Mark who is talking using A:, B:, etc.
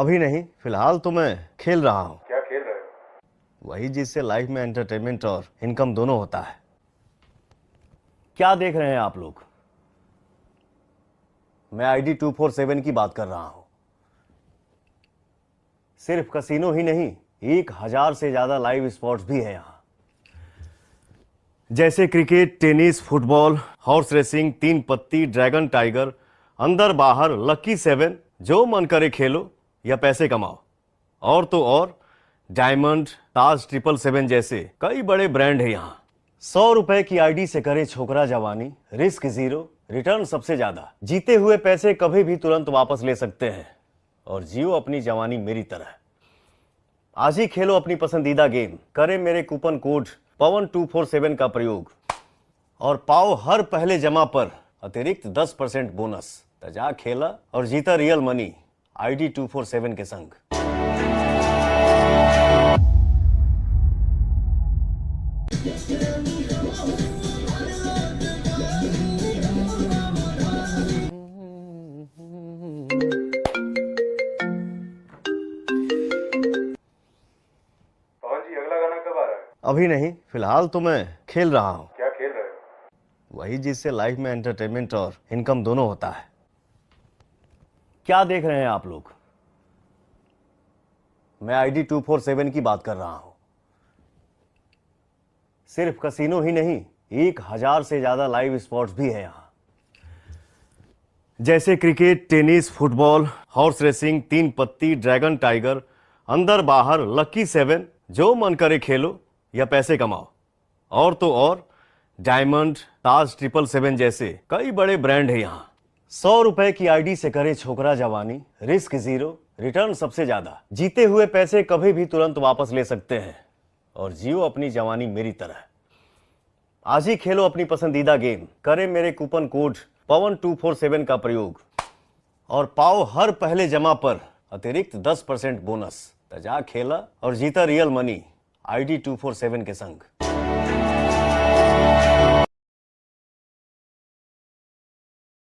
A: अभी नहीं, फिलहाल तो मैं खेल रहा हूँ।
B: क्या खेल रहे हो?
A: वही जिससे लाइफ में एंटरटेनमेंट और इनकम दोनों होता है। क्या देख रहे हैं आप लोग? मैं ID 247 की बात कर रहा हूं। सिर्फ कसिनो ही नहीं, 1000 से ज्यादा लाइव स्पोर्ट्स भी है यहां, जैसे cricket, tennis, football, horse racing, तीन पत्ती, ड्रैगन टाइगर, अंदर बाहर, लकी 7, जो मन करे खेलो या पैसे कमाओ। और तो और डायमंड, ताज 777 जैसे कई बड़े ब्रांड है यहाँ। 100 रुपए की ID से करे छोकरा जवानी, रिस्क जीरो, रिटर्न सबसे ज्यादा। जीते हुए पैसे कभी भी तुरंत वापस ले सकते हैं और जियो अपनी जवानी मेरी तरह। आज ही खेलो अपनी पसंदीदा गेम, करें मेरे कूपन कोड पवन247 का प्रयोग और पाओ हर पहले जमा पर अतिरिक्त 10% बोनस। तजा खेला और जीता रियल मनी ID 247 के संग।
B: पवन जी, अगला गाना कब आ रहा है?
A: अभी नहीं, फिलहाल तो मैं खेल रहा हूं।
B: क्या खेल रहे हो?
A: वही जिससे लाइफ में एंटरटेनमेंट और इनकम दोनों होता है। क्या देख रहे हैं आप लोग? मैं ID 247 की बात कर रहा हूं। सिर्फ कसिनो ही नहीं, 1000 से ज्यादा लाइव स्पोर्ट्स भी है यहां, जैसे cricket, tennis, football, horse racing, तीन पत्ती, ड्रैगन टाइगर, अंदर बाहर, लकी 7, जो मन करे खेलो या पैसे कमाओ। और तो और डायमंड, ताज 777 जैसे कई बड़े ब्रांड है यहाँ। 100 रुपए की ID से करे छोकरा जवानी, रिस्क जीरो, रिटर्न सबसे ज्यादा। जीते हुए पैसे कभी भी तुरंत वापस ले सकते हैं और जियो अपनी जवानी मेरी तरह। आज ही खेलो अपनी पसंदीदा गेम, करें मेरे कूपन कोड पवन247 का प्रयोग और पाओ हर पहले जमा पर अतिरिक्त 10% बोनस। तजा खेला और जीता रियल मनी ID 247 के संग।